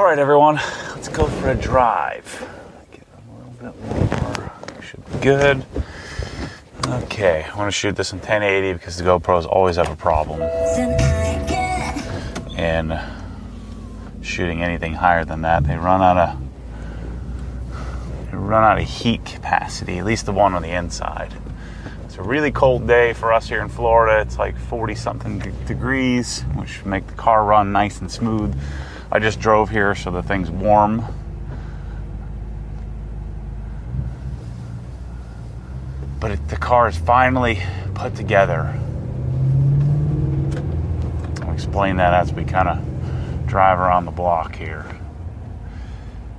All right, everyone, let's go for a drive. Get a little bit more. Should be good. Okay, I want to shoot this in 1080 because the GoPros always have a problem in shooting anything higher than that. They run out of heat capacity, at least the one on the inside. It's a really cold day for us here in Florida. It's like 40-something degrees, which should make the car run nice and smooth. I just drove here, so the thing's warm. But the car is finally put together. I'll explain that as we kind of drive around the block here.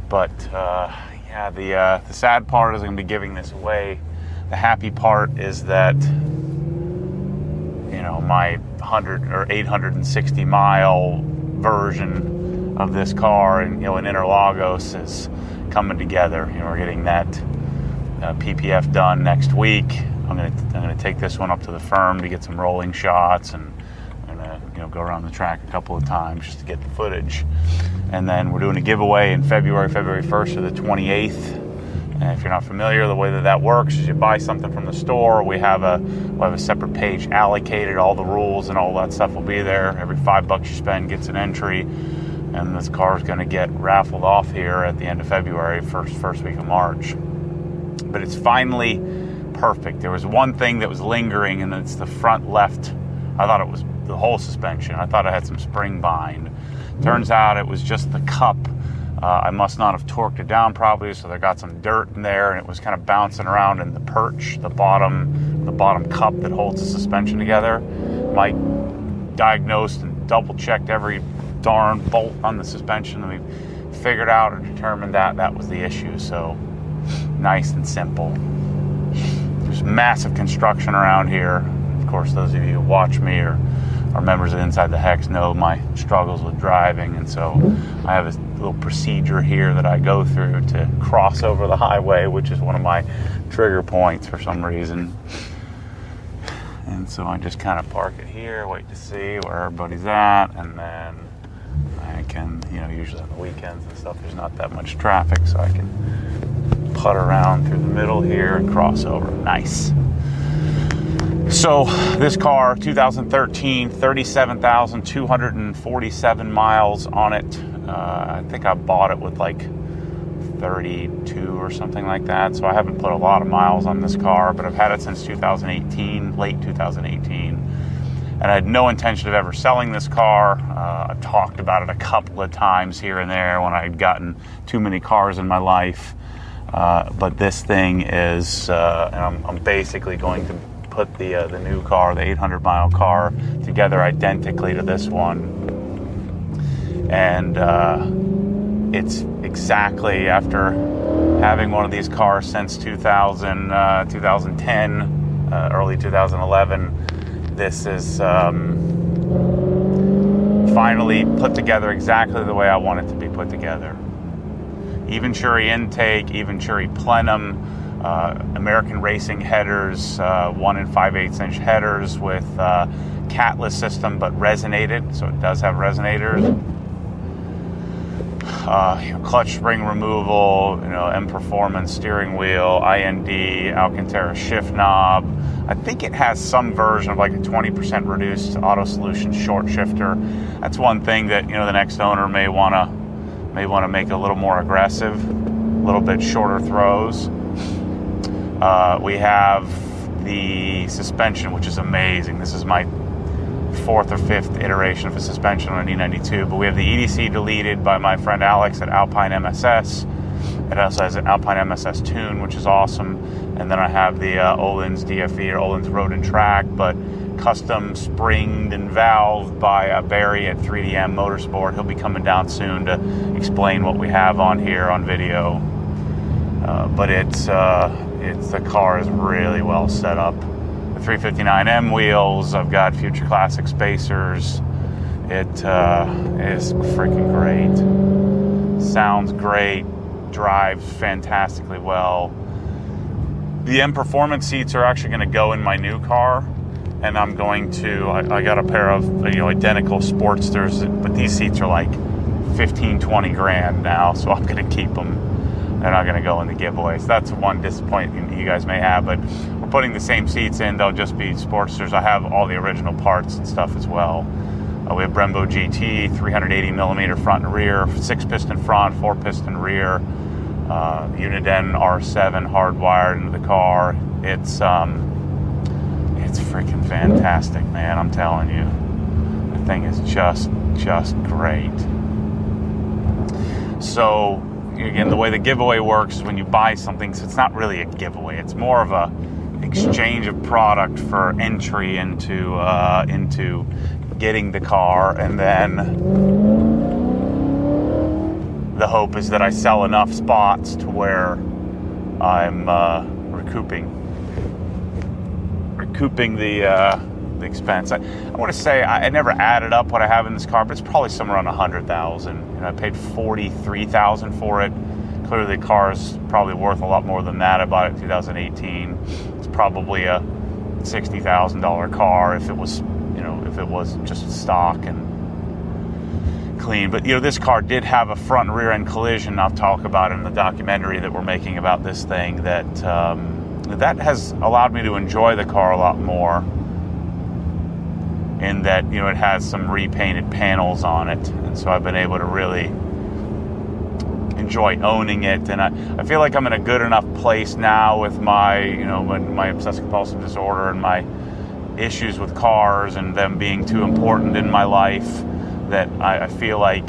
But yeah, the sad part is I'm going to be giving this away. The happy part is that, you know, my 100 or 860 mile version of this car, and in Interlagos is coming together. We're getting that PPF done next week. I'm gonna take this one up to the firm to get some rolling shots, and I'm gonna go around the track a couple of times just to get the footage. And then we're doing a giveaway in February 1st to the 28th. And if you're not familiar, the way that works is you buy something from the store. We have a separate page allocated. All the rules and all that stuff will be there. Every $5 you spend gets an entry, and this car is going to get raffled off here at the end of February, first week of March. But it's finally perfect. There was one thing that was lingering, and it's the front left. I thought it was the whole suspension. I thought I had some spring bind. Turns out it was just the cup. I must not have torqued it down properly, so there got some dirt in there, and it was kind of bouncing around in the perch, the bottom cup that holds the suspension together. Mike diagnosed and double-checked every darn bolt on the suspension, and we figured out or determined that was the issue. So nice and simple. There's massive construction around here. Of course, those of you who watch me or are members of Inside the Hex know my struggles with driving, and so I have a little procedure here that I go through to cross over the highway, which is one of my trigger points for some reason. And so I just kind of park it here, wait to see where everybody's at, and then I can, usually on the weekends and stuff, there's not that much traffic, so I can putt around through the middle here and cross over. Nice. So this car, 2013, 37,247 miles on it. I think I bought it with like 32 or something like that. So I haven't put a lot of miles on this car, but I've had it since 2018, late 2018. And I had no intention of ever selling this car. I've talked about it a couple of times here and there when I had gotten too many cars in my life. But this thing is, and I'm basically going to put the new car, the 800-mile car, together identically to this one. And it's exactly, after having one of these cars since 2010, early 2011, this is finally put together exactly the way I want it to be put together. Even Churi intake, even Churi plenum, American Racing headers, 1 5/8 inch headers with catless system, but resonated, so it does have resonators. Clutch spring removal, M Performance steering wheel, IND, Alcantara shift knob. I think it has some version of like a 20% reduced Auto Solutions short shifter. That's one thing that the next owner may want to make a little more aggressive, a little bit shorter throws. We have the suspension, which is amazing. This is my 4th or 5th iteration of a suspension on an E92, but we have the EDC deleted by my friend Alex at Alpine MSS. It also has an Alpine MSS tune, which is awesome. And then I have the Öhlins DFE, or Öhlins Road and Track, but custom springed and valved by Barry at 3DM Motorsport. He'll be coming down soon to explain what we have on here on video. But the car is really well set up. The 359M wheels, I've got Future Classic spacers. It is freaking great. Sounds great, drives fantastically well. The M Performance seats are actually going to go in my new car, and I'm going to, I got a pair of identical Sportsters, but these seats are like 15, 20 grand now, so I'm going to keep them. They're not going to go in the giveaways. That's one disappointment you guys may have, but we're putting the same seats in. They'll just be Sportsters. I have all the original parts and stuff as well. We have Brembo GT, 380 millimeter front and rear, 6-piston front, 4-piston rear, Uniden R7 hardwired into the car. It's freaking fantastic, man. I'm telling you, the thing is just great. So again, the way the giveaway works is when you buy something, so it's not really a giveaway. It's more of a exchange of product for entry into getting the car, and then the hope is that I sell enough spots to where I'm recouping the expense. I want to say I never added up what I have in this car, but it's probably somewhere around $100,000. I paid $43,000 for it. Clearly, the car is probably worth a lot more than that. I bought it in 2018. It's probably a $60,000 car if it was, if it was just stock and clean. But this car did have a front and rear end collision. I'll talk about it in the documentary that we're making about this thing. That has allowed me to enjoy the car a lot more. In that, it has some repainted panels on it, and so I've been able to really enjoy owning it. And I feel like I'm in a good enough place now with my, my obsessive compulsive disorder and my issues with cars and them being too important in my life, that I feel like,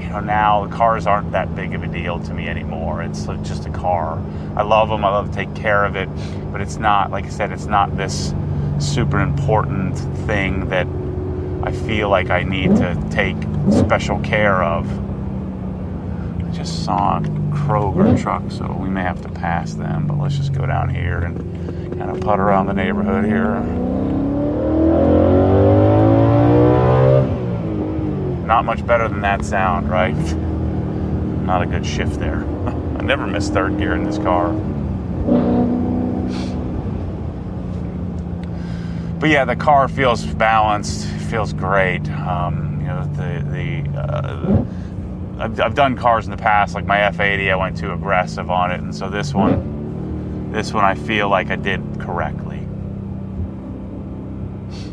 now the cars aren't that big of a deal to me anymore. It's just a car. I love them. I love to take care of it, but it's not, like I said, it's not this super important thing that I feel like I need to take special care of. I just saw a Kroger truck, so we may have to pass them, but let's just go down here and kind of putt around the neighborhood here. Not much better than that sound, right? Not a good shift there. I never miss third gear in this car. But yeah, the car feels balanced, feels great. I've done cars in the past, like my F80. I went too aggressive on it, and so this one I feel like I did correctly.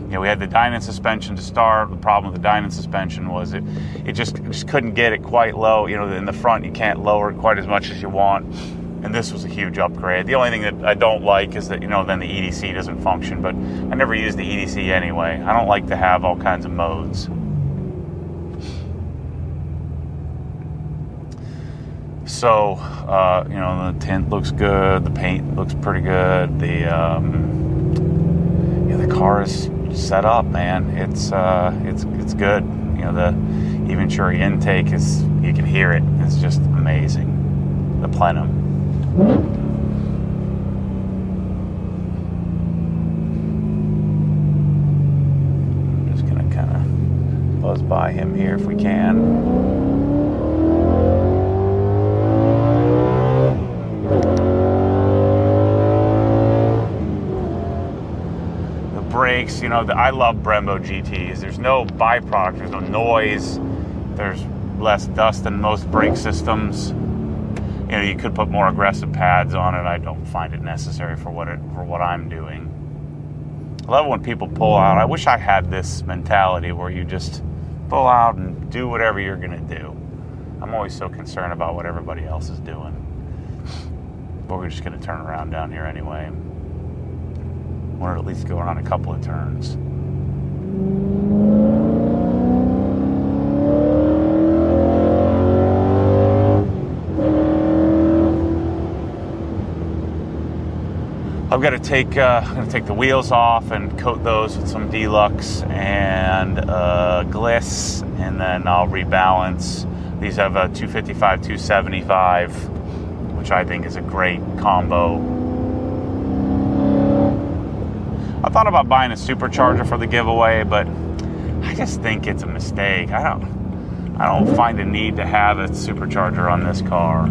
We had the Dynon suspension to start. The problem with the Dynon suspension was it just couldn't get it quite low. In the front you can't lower it quite as much as you want. And this was a huge upgrade. The only thing that I don't like is that, then the EDC doesn't function, but I never use the EDC anyway. I don't like to have all kinds of modes. So, the tint looks good, the paint looks pretty good, the car is set up, man. It's good. The Venturi intake is, you can hear it. It's just amazing. The plenum. I'm just gonna kind of buzz by him here if we can. The brakes, I love Brembo GTs. There's no byproduct, there's no noise, there's less dust than most brake systems. You could put more aggressive pads on it. I don't find it necessary for what I'm doing. I love when people pull out. I wish I had this mentality where you just pull out and do whatever you're going to do. I'm always so concerned about what everybody else is doing. But we're just going to turn around down here anyway. Or at least go around a couple of turns. I'm going to take the wheels off and coat those with some Deluxe and Gliss, and then I'll rebalance. These have a 255, 275, which I think is a great combo. I thought about buying a supercharger for the giveaway, but I just think it's a mistake. I don't find a need to have a supercharger on this car.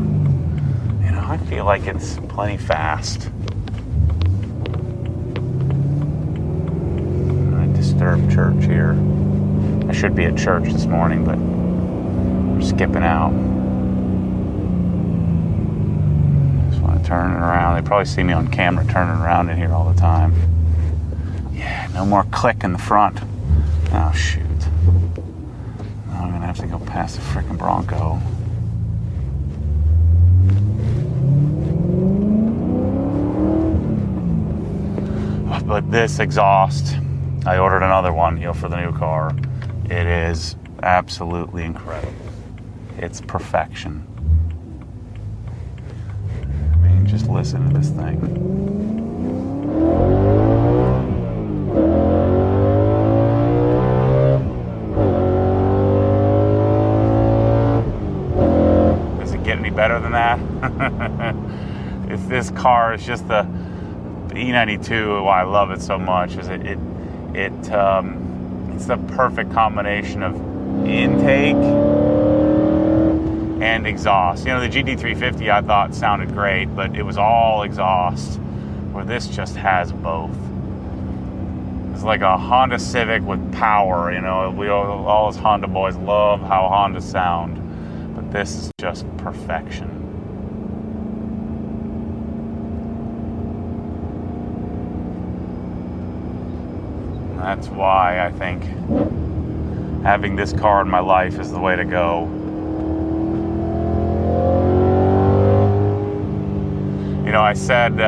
I feel like it's plenty fast. Disturbed church here. I should be at church this morning, but We're skipping out. Just want to turn it around. They probably see me on camera turning around in here all the time. Yeah, no more click in the front. Oh, shoot. Now I'm going to have to go past the frickin' Bronco. But this exhaust, I ordered another one, for the new car. It is absolutely incredible. It's perfection. I mean, just listen to this thing. Does it get any better than that? If this car is just the E92, why I love it so much is it's the perfect combination of intake and exhaust. The GT350 I thought sounded great, but it was all exhaust, where this just has both. It's like a Honda Civic with power. We all us Honda boys love how Hondas sound, but this is just perfection. That's why I think having this car in my life is the way to go. I said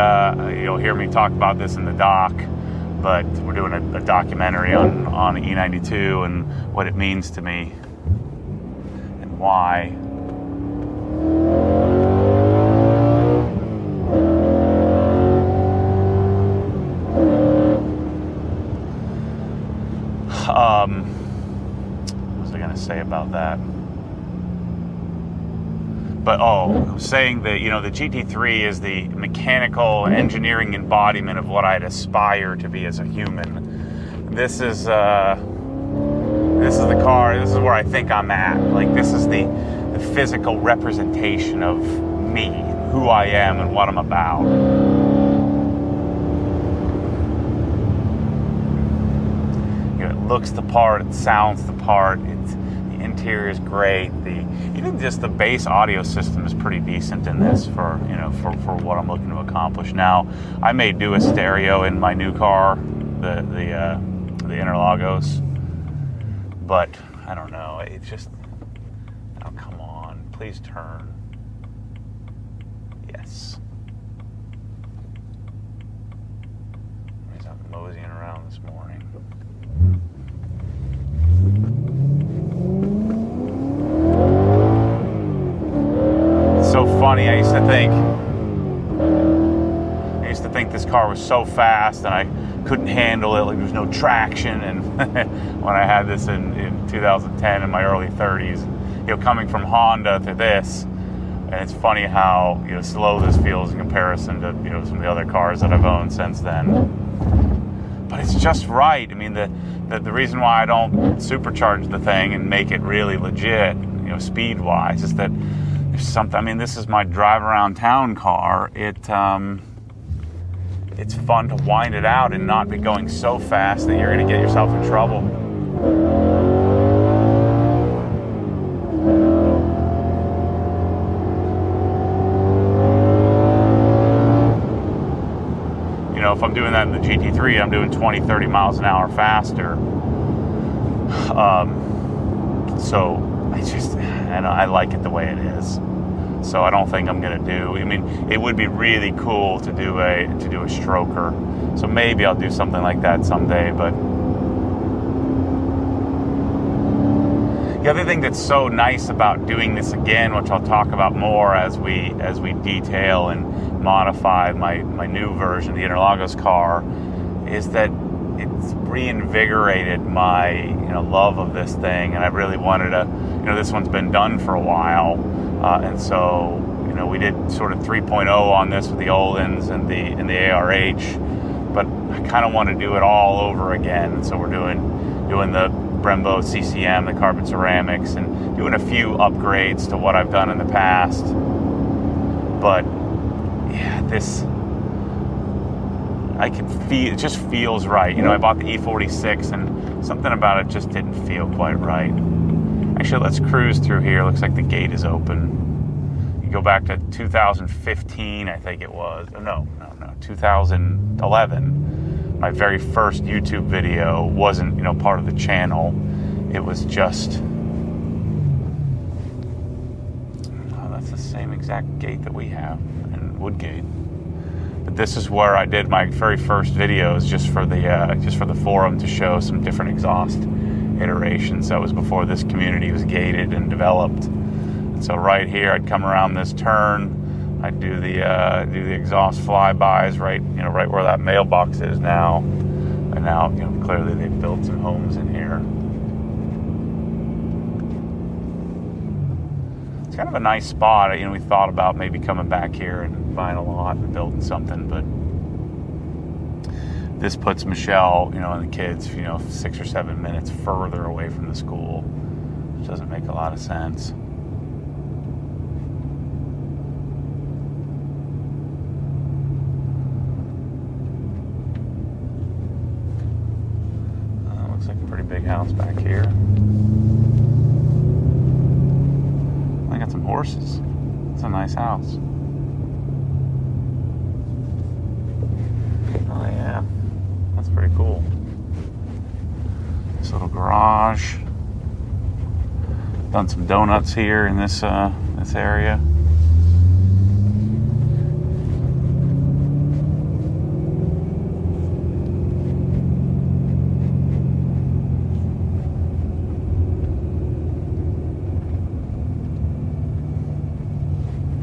you'll hear me talk about this in the doc, but we're doing a documentary on E92 and what it means to me and why. What was I going to say about that? But saying that the GT3 is the mechanical engineering embodiment of what I'd aspire to be as a human. This is the car. This is where I think I'm at. Like, this is the physical representation of me, who I am, and what I'm about. It looks the part. It sounds the part. The interior is great. Even just the bass audio system is pretty decent in this for what I'm looking to accomplish. Now, I may do a stereo in my new car, the Interlagos, but I don't know. It's just, oh, come on, please turn. Yes. He's out moseying around this morning. So funny. I used to think this car was so fast and I couldn't handle it, like there was no traction. And when I had this in 2010 in my early 30s, coming from Honda to this, and it's funny how slow this feels in comparison to some of the other cars that I've owned since then. But it's just right. I mean, the reason why I don't supercharge the thing and make it really legit, speed wise, is that there's something. I mean, this is my drive around town car. It's fun to wind it out and not be going so fast that you're going to get yourself in trouble. If I'm doing that in the GT3, I'm doing 20, 30 miles an hour faster. So I like it the way it is. So I don't think I'm going to do. I mean, it would be really cool to do a stroker. So maybe I'll do something like that someday. But the other thing that's so nice about doing this again, which I'll talk about more as we detail and modify my new version of the Interlagos car, is that it's reinvigorated my love of this thing, and I really wanted to. This one's been done for a while, and so we did sort of 3.0 on this with the Ohlins and the ARH, but I kind of want to do it all over again. And so we're doing the Brembo CCM, the carbon ceramics, and doing a few upgrades to what I've done in the past. But yeah, I can feel, it just feels right. I bought the E46 and something about it just didn't feel quite right. Actually, let's cruise through here. Looks like the gate is open. You go back to 2015, I think it was. Oh, no, 2011. My very first YouTube video wasn't, part of the channel. It was just... Oh, that's the same exact gate that we have in Woodgate. But this is where I did my very first videos, just for the forum, to show some different exhaust iterations. That was before this community was gated and developed. And so right here, I'd come around this turn. I'd do the exhaust flybys right where that mailbox is now. And now, clearly they've built some homes in here. It's kind of a nice spot. We thought about maybe coming back here and buying a lot and building something, but this puts Michelle, and the kids, 6 or 7 minutes further away from the school, which doesn't make a lot of sense. Looks like a pretty big house back here. I got some horses. It's a nice house. Oh yeah, that's pretty cool. This little garage. Done some donuts here in this area.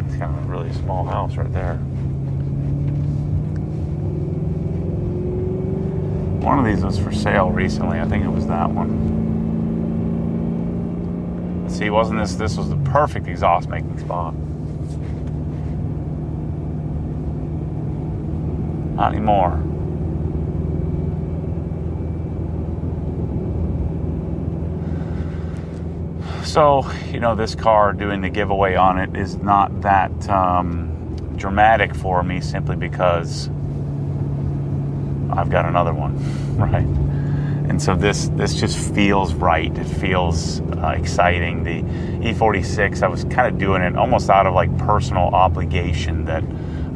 It's kind of a really small house right there. One of these was for sale recently. I think it was that one. See, wasn't this was the perfect exhaust making spot. Not anymore. So, this car, doing the giveaway on it is not that dramatic for me, simply because I've got another one, right? And so this just feels right. It feels exciting. The E46, I was kind of doing it almost out of like personal obligation, that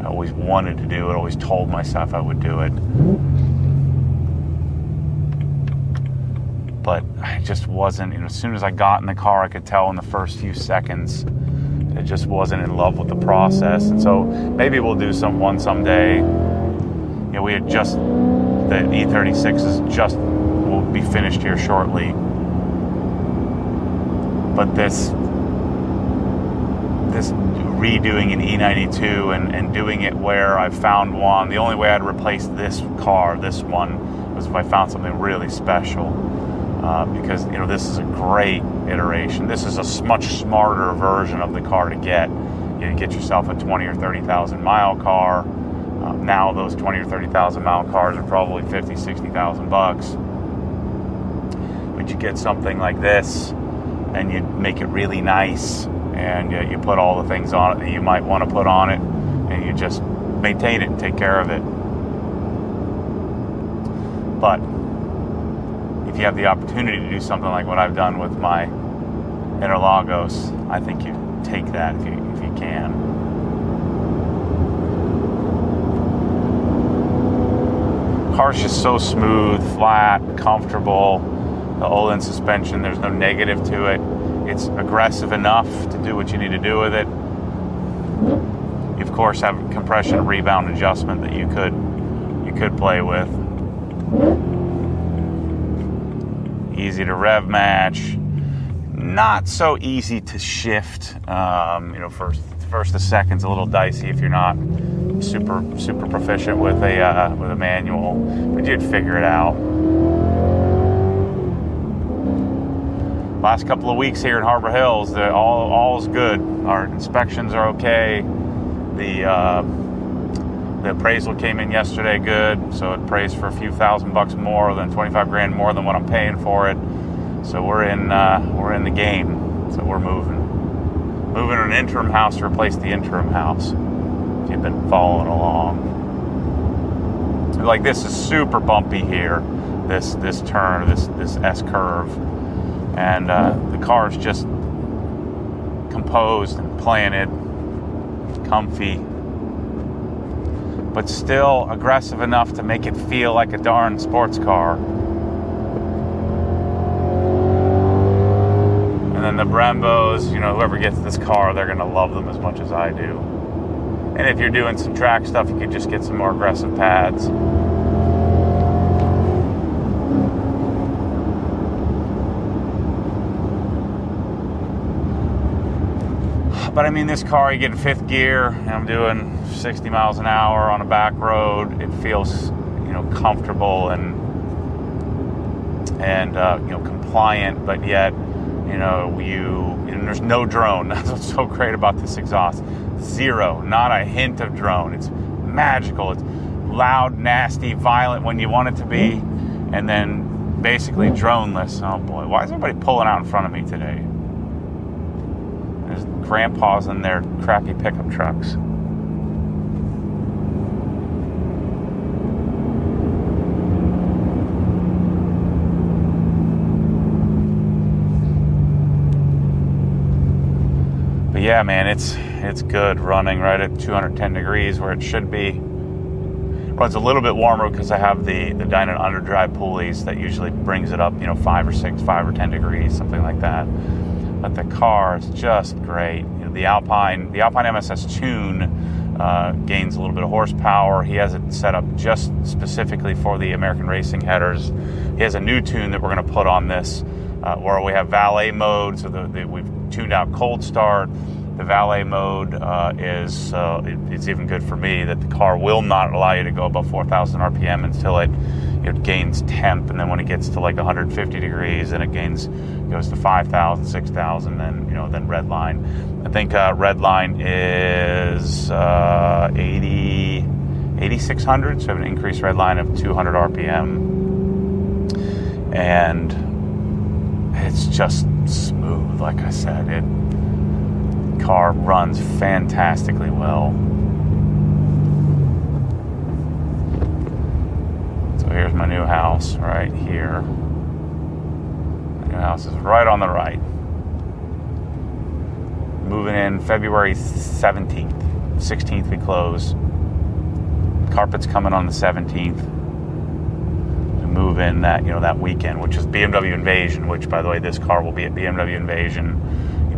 I always wanted to do it, always told myself I would do it. But I just wasn't, as soon as I got in the car, I could tell in the first few seconds, I just wasn't in love with the process. And so maybe we'll do one someday. We had just, the E36 will be finished here shortly. But this redoing an E92 and doing it where I found one, the only way I'd replace this one, was if I found something really special. Because, this is a great iteration. This is a much smarter version of the car to get. You get yourself a 20 or 30,000 mile car. Now those 20 or 30,000 mile cars are probably 50, 60,000 bucks. But you get something like this, and you make it really nice, and you put all the things on it that you might want to put on it, and you just maintain it and take care of it. But if you have the opportunity to do something like what I've done with my Interlagos, I think you take that if you can. Car's just so smooth, flat, comfortable. The Olin suspension, there's no negative to it. It's aggressive enough to do what you need to do with it. You of course have compression rebound adjustment that you could play with. Easy to rev match. Not so easy to shift. First to second's a little dicey if you're not super proficient with a manual, but you'd figure it out. Last couple of weeks here in Harbor Hills, all is good. Our inspections are okay. The appraisal came in yesterday good, so it appraised for a few $1,000 more than 25 grand more than what I'm paying for it. So we're in the game. So we're moving to an interim house to replace the interim house. If you've been following along, like this is super bumpy here. This turn, this S curve. And the car is just composed and planted, comfy, but still aggressive enough to make it feel like a darn sports car. And then the Brembos, you know, whoever gets this car, they're going to love them as much as I do. And if you're doing some track stuff, you could just get some more aggressive pads. But I mean, this car, you get in fifth gear, and I'm doing 60 miles an hour on a back road. It feels, you know, comfortable and you know, compliant, but yet, you know, and there's no drone. That's what's so great about this exhaust. Zero, not a hint of drone. It's magical. It's loud, nasty, violent when you want it to be, and then basically droneless. Oh boy, why is everybody pulling out in front of me today? There's grandpas in their crappy pickup trucks. But yeah, man, it's good running right at 210 degrees where it should be. Runs a little bit warmer because I have the Dyna underdrive pulleys that usually brings it up, you know, 5 or 10 degrees, something like that. But the car is just great. You know, the Alpine MSS Tune gains a little bit of horsepower. He has it set up just specifically for the American racing headers. He has a new tune that we're going to put on this, where we have valet mode. So we've tuned out cold start. The valet mode is it's even good for me that the car will not allow you to go above 4,000 RPM until it gains temp, and then when it gets to like 150 degrees, then it goes to 5,000, 6,000, then red line. I think red line is 8,600, so I have an increased red line of 200 RPM, and it's just smooth. Like I said, car runs fantastically well. So here's my new house right here. My new house is right on the right. Moving in February 17th. 16th we close. Carpet's coming on the 17th. We move in that weekend, which is BMW Invasion, which, by the way, this car will be at BMW Invasion.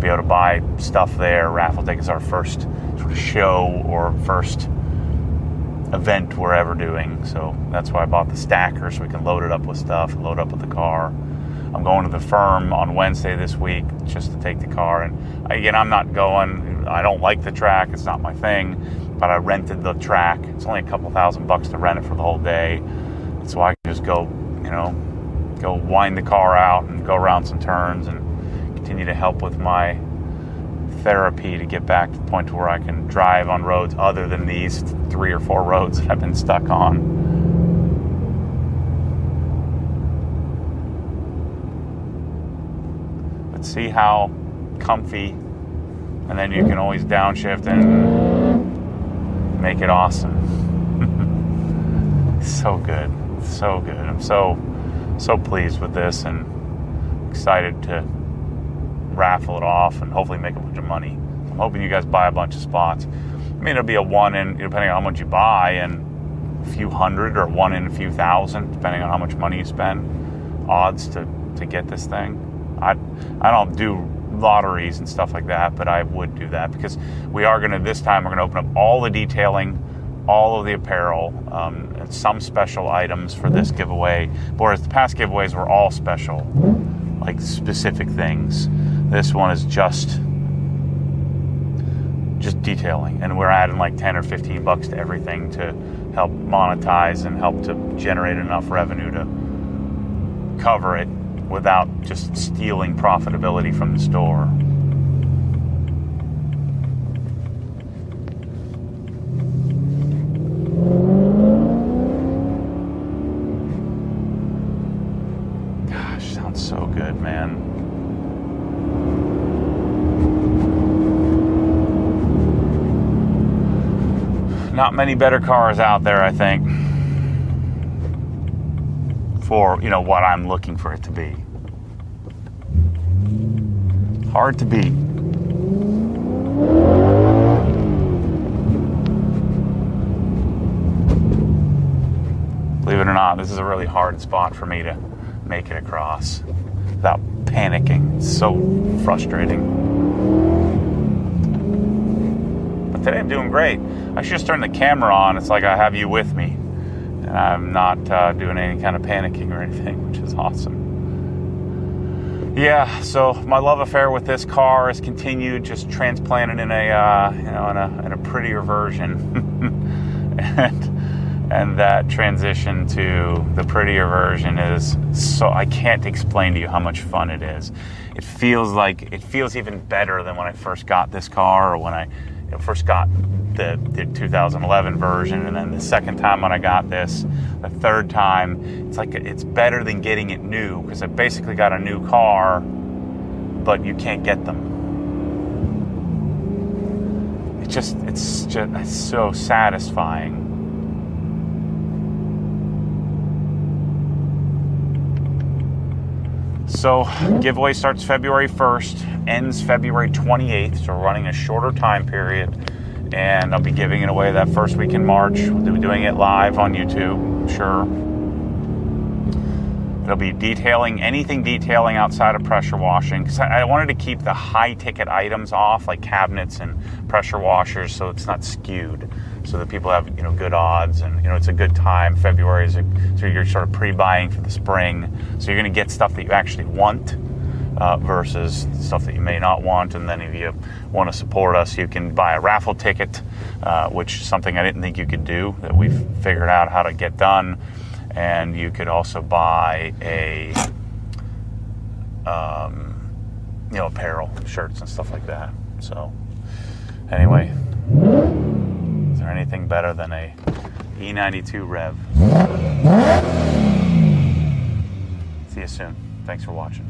Be able to buy stuff there. Raffle tickets, our first sort of show or first event we're ever doing. So that's why I bought the stacker, so we can load it up with stuff, load up with the car. I'm going to the firm on Wednesday this week just to take the car. And again, I'm not going. I don't like the track. It's not my thing. But I rented the track. It's only a couple $1,000 to rent it for the whole day. So I can just go wind the car out and go around some turns and continue to help with my therapy to get back to the point to where I can drive on roads other than these 3 or 4 roads that I've been stuck on. But see how comfy, and then you can always downshift and make it awesome. So good, so good. I'm so pleased with this and excited to raffle it off and hopefully make a bunch of money. I'm hoping you guys buy a bunch of spots. I mean, it'll be a 1 in, depending on how much you buy, and a few hundred, or 1 in a few thousand, depending on how much money you spend, odds to get this thing. I don't do lotteries and stuff like that, but I would do that because this time we're going to open up all the detailing, all of the apparel, and some special items for this giveaway, whereas the past giveaways were all special, like specific things. This one is just detailing, and we're adding like 10 or 15 bucks to everything to help monetize and help to generate enough revenue to cover it without just stealing profitability from the store. Gosh, sounds so good, man. Not many better cars out there, I think, for what I'm looking for it to be. Hard to beat. Believe it or not, this is a really hard spot for me to make it across without panicking. It's so frustrating. But today I'm doing great. I should just turn the camera on. It's like I have you with me. And I'm not doing any kind of panicking or anything, which is awesome. Yeah, so my love affair with this car has continued, just transplanted in a in a prettier version. And that transition to the prettier version is so, I can't explain to you how much fun it is. It feels even better than when I first got this car, or when I first got the 2011 version, and then the second time when I got this, the third time, it's better than getting it new, because I basically got a new car, but you can't get them. It's so satisfying. So, giveaway starts February 1st, ends February 28th, so we're running a shorter time period, and I'll be giving it away that first week in March. We'll be doing it live on YouTube, sure. It'll be anything detailing outside of pressure washing, because I wanted to keep the high-ticket items off, like cabinets and pressure washers, so it's not skewed, so that people have, good odds, and, it's a good time. February so you're sort of pre-buying for the spring, so you're going to get stuff that you actually want, versus stuff that you may not want. And then if you want to support us, you can buy a raffle ticket, which is something I didn't think you could do, that we've figured out how to get done. And you could also buy a apparel, shirts and stuff like that. So anyway, is there anything better than a E92 Rev? See you soon. Thanks for watching.